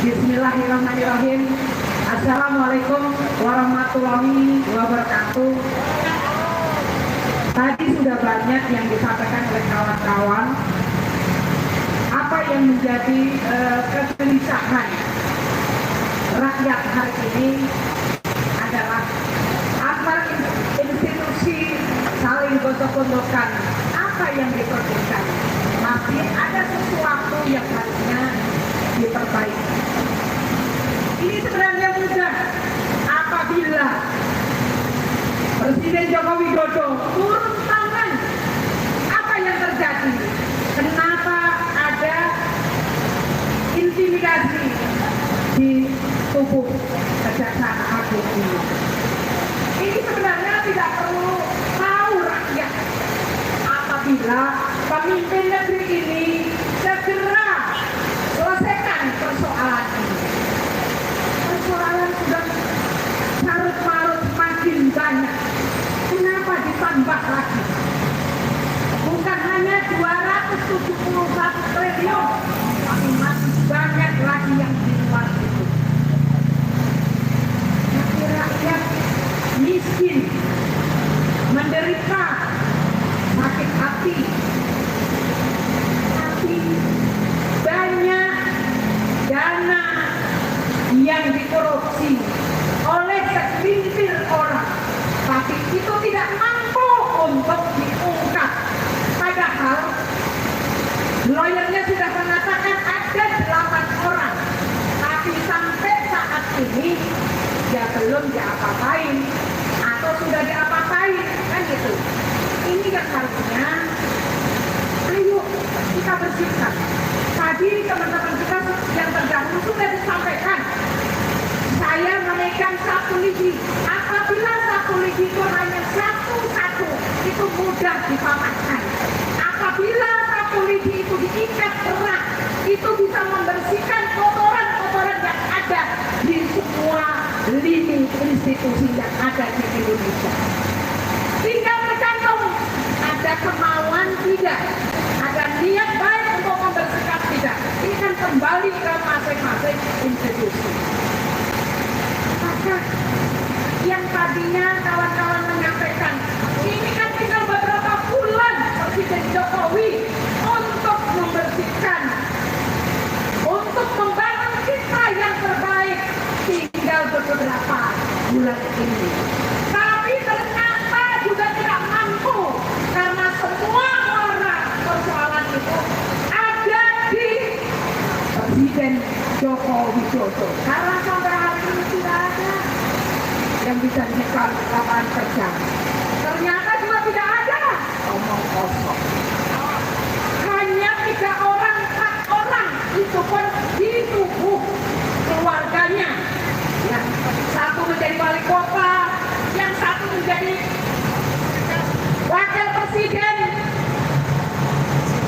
Bismillahirrahmanirrahim. Assalamualaikum warahmatullahi wabarakatuh. Tadi sudah banyak yang disampaikan oleh kawan-kawan. Apa yang menjadi kegelisahan rakyat hari ini adalah antar institusi saling gontok-gontokan. Apa yang diperlukan? Masih ada sesuatu yang harusnya diperbaiki. Ini sebenarnya mudah apabila Presiden Joko Widodo turun tangan. Apa yang terjadi? Kenapa ada intimidasi di tubuh Kejaksaan Agung ini? Ini sebenarnya tidak perlu tahu rakyat. Apabila pemimpin negeri ini segera selesaikan persoalan ini. Persoalan sudah carut-marut makin banyak. Kenapa ditambah lagi? Bukan hanya 271 triliun, tapi masih banyak lagi yang di luar itu. Tapi rakyat miskin, menderita, sakit hati, tapi banyak dana yang dikorupsi oleh segelintir orang, tapi itu tidak mampu untuk diungkap. Padahal lawyernya sudah mengatakan ada 8 orang, tapi sampai saat ini ya belum diapa-apain atau sudah diapa-apain, kan gitu. Ini yang harusnya ayo kita bersihkan. Tadi teman-teman kita yang terdahulu sudah disampaikan. Saya memegang satu lidi. Apabila satu lidi itu hanya satu-satu, itu mudah dipatahkan. Apabila satu lidi itu diikat erat, itu bisa membersihkan kotoran-kotoran yang ada di semua lini institusi yang ada di Indonesia. Tinggal tergantung ada kemauan tidak, ada niat baik untuk membersihkan tidak. Ini kan kembali ke masing-masing institusi. Maka yang tadinya kawan-kawan menyampaikan, ini kan tinggal beberapa bulan Presiden Jokowi untuk membersihkan, untuk membangun kita yang terbaik, tinggal beberapa bulan ini. Tapi ternyata juga tidak mampu, karena semua orang persoalan itu ada di Presiden Joko Widodo. Karena sampai hari ini tidak ada yang bisa dibuat lapangan kerja. Ternyata juga tidak ada, omong kosong. Hanya 3 orang, 4 orang, itu pun di tubuh keluarganya. Yang satu menjadi wali kota, yang satu menjadi wakil presiden,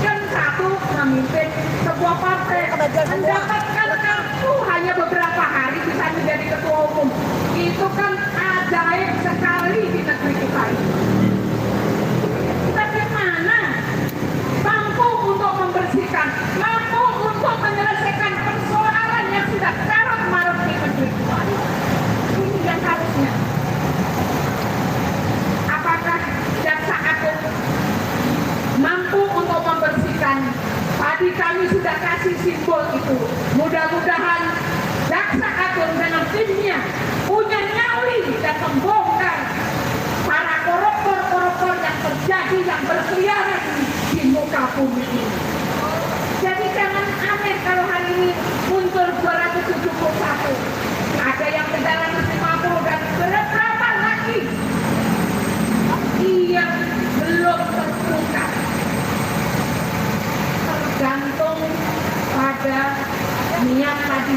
dan satu memimpin sebuah partai. Mendapatkan kartu hanya beberapa hari bisa menjadi ketua umum. Itu kan ajaib sekali di negeri kita ini. Tapi mana mampu untuk membersihkan, mampu untuk menyelesaikan persoalan yang sudah carut-marut di negeri kita ini. Ini yang harusnya. Apakah Jaksa Agung mampu untuk membersihkan? Tadi kami sudah kasih simbol itu. Mudah-mudahan Jaksa Agung dengan timnya punya nyali dan membongkar para koruptor-koruptor yang terjadi, yang berkeliaran di muka bumi ini. Jadi jangan aneh kalau hari ini muncul 271. Ada yang 350 dan berapa lagi yang belum terungkap. Tergantung pada niat tadi.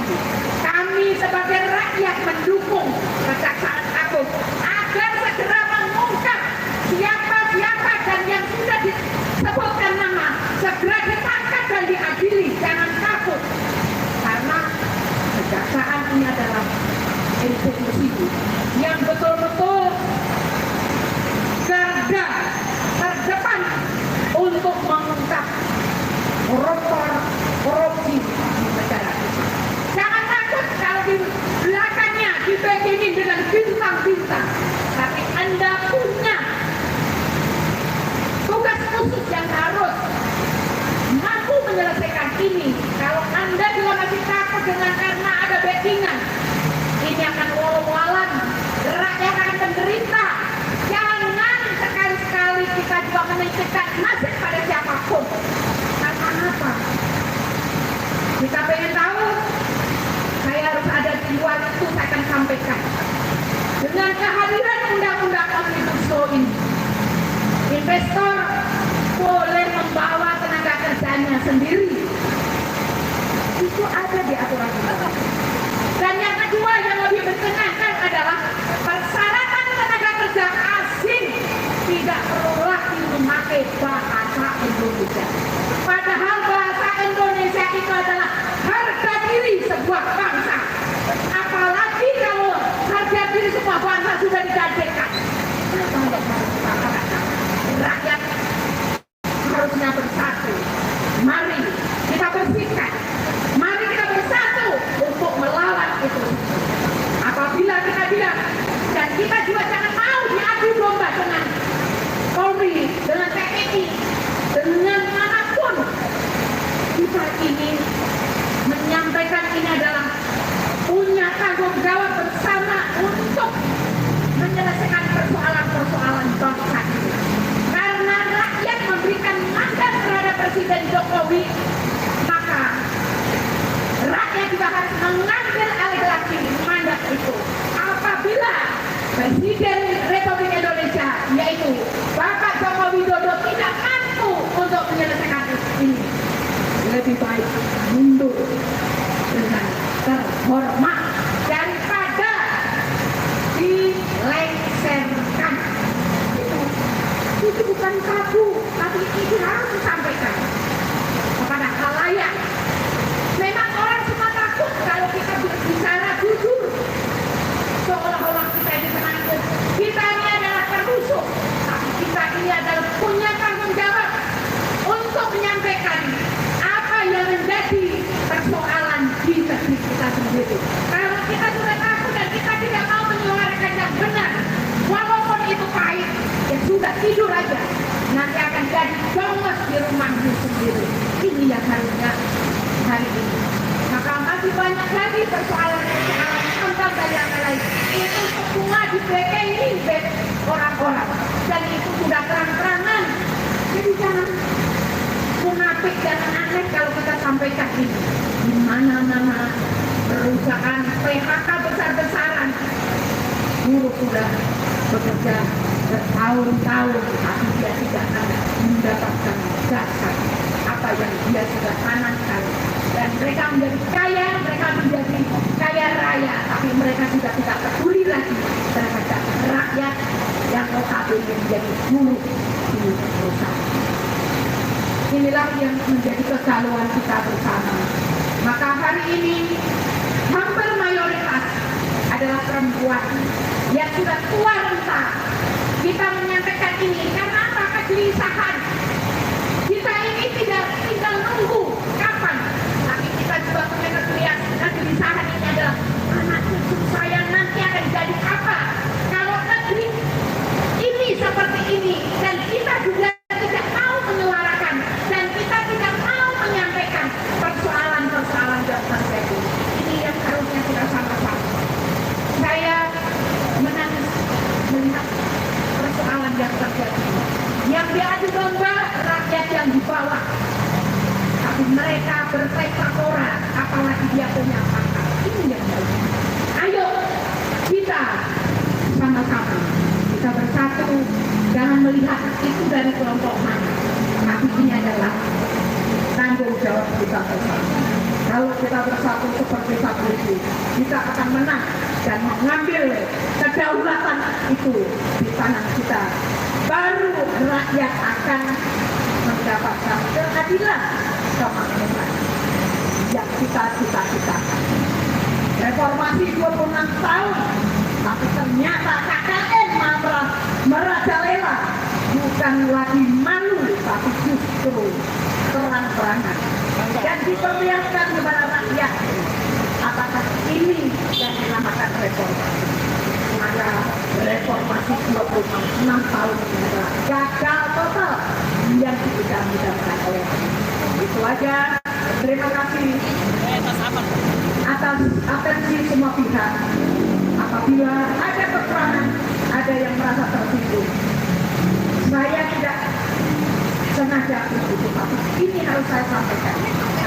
Kami sebagai rakyat mendukung Kejaksaan Agung agar segera mengungkap siapa-siapa dan yang sudah disebutkan nama segera ditangkap dan diadili. Jangan takut, karena kejaksaan ini adalah institusi yang betul-betul garda terdepan untuk mengungkap koruptor korupsi di negara kita. Jangan ini, kalau Anda juga masih takut dengan karena ada backingan, ini akan walau-walan, rakyat akan menderita. Jangan sekali-sekali kita juga menitipkan nasib pada siapapun. Karena apa? Kita pengen tahu, saya harus ada di luar itu, saya akan sampaikan. Dengan kehadiran undang-undang Omnibus Law ini, investor boleh membawa tenaga kerjanya sendiri. Itu ada di aturan itu. Dan yang kedua yang lebih menyenangkan adalah persyaratan tenaga kerja asing tidak perlu lagi memakai bahasa Indonesia. Padahal bahasa Indonesia itu adalah harga diri sebuah bangsa. Apalagi kalau harga diri sebuah bangsa sudah digadekan. Rakyat harusnya bersatu. Mari kita bersihkan. Mari kita bersatu untuk melawan itu. Apabila kita bilang, dan kita juga jangan mau diadu domba dengan Polri, dengan TNI, dengan manapun. Kita ini menyampaikan ini adalah punya tanggung jawab bersama untuk menyelesaikan persoalan-persoalan bangsa ini. Karena rakyat memberikan mandat terhadap Presiden Jokowi, maka rakyat juga harus mengambil alih lagi mandat itu. Apabila Presiden Republik Indonesia, yaitu Bapak Joko Widodo, tidak mampu untuk menyelesaikan ini, lebih baik mundur dengan terhormat daripada dilengsarkan. Itu bukan tabu, tapi itu harus disampaikan kepada khalayak. Memang orang semua takut kalau kita bicara jujur, seolah-olah kita ini penakut. Kita ini adalah tertusuk, tapi kita ini adalah punya tanggung jawab untuk menyampaikan apa yang menjadi persoalan di negeri kita sendiri. Kalau kita sudah takut dan kita tidak mau menyuarakan yang benar, walaupun itu pahit, ya sudah tidur aja. Nanti akan jadi jongos di rumahmu sendiri. Ini yang harusnya hari ini. Maka masih banyak lagi persoalan-persoalan tentang dan yang lain. Itu semua dibekeni orang-orang. Dan itu sudah terang-terangan. Jadi jangan munafik dan aneh kalau kita sampaikan ini. Di mana-mana perusahaan PHK besar-besaran, buruh sudah bekerja bertahun-tahun, tapi dia tidak mendapatkan jasa apa yang dia sudah tanamkan. Dan mereka menjadi kaya, mereka menjadi kaya raya, tapi mereka sudah tidak peduli lagi terhadap rakyat yang notabene menjadi buruh di perusahaan. Inilah yang menjadi kegalauan kita bersama. Maka hari ini hampir mayoritas adalah perempuan yang sudah tua renta. Kita menyampaikan ini karena apa? Kegelisahan. Kita ini tidak tinggal nunggu kapan, tapi kita juga punya kegelisahan ini adalah anak cucu saya nanti akan jadi apa kalau negeri ini seperti ini, dan kita juga tidak mau menyuarakan dan kita tidak mau menyampaikan persoalan-persoalan yang terjadi. Ini yang harusnya kita sama-sama. Saya menangis melihat persoalan yang terjadi. Yang diadu domba rakyat yang di bawah, tapi mereka berpesta-pora, apalagi dia punya pangkat. Ini yang baik. Ayo kita sama-sama, kita bersatu, jangan melihat itu dari kelompok mana, tapi ini adalah tanggung jawab kita bersama. Kalau kita bersatu seperti satu itu, kita akan menang dan mengambil kedaulatan itu di tangan kita. Baru rakyat akan mendapatkan keadilan kemakmuran yang kita cita-citakan. Reformasi 26 tahun, tapi ternyata KKN malah merajalela, bukan lagi malu, tapi justru terang-terangan dan diperlihatkan kepada rakyat. Apakah ini yang dinamakan reformasi? Maka reformasi 26 tahun ini adalah gagal total yang dibidang-bidangkan oleh itu aja. Terima pihak. Apabila ada kekurangan, ada yang merasa tersinggung, saya tidak sengaja begitu, tapi ini harus saya sampaikan.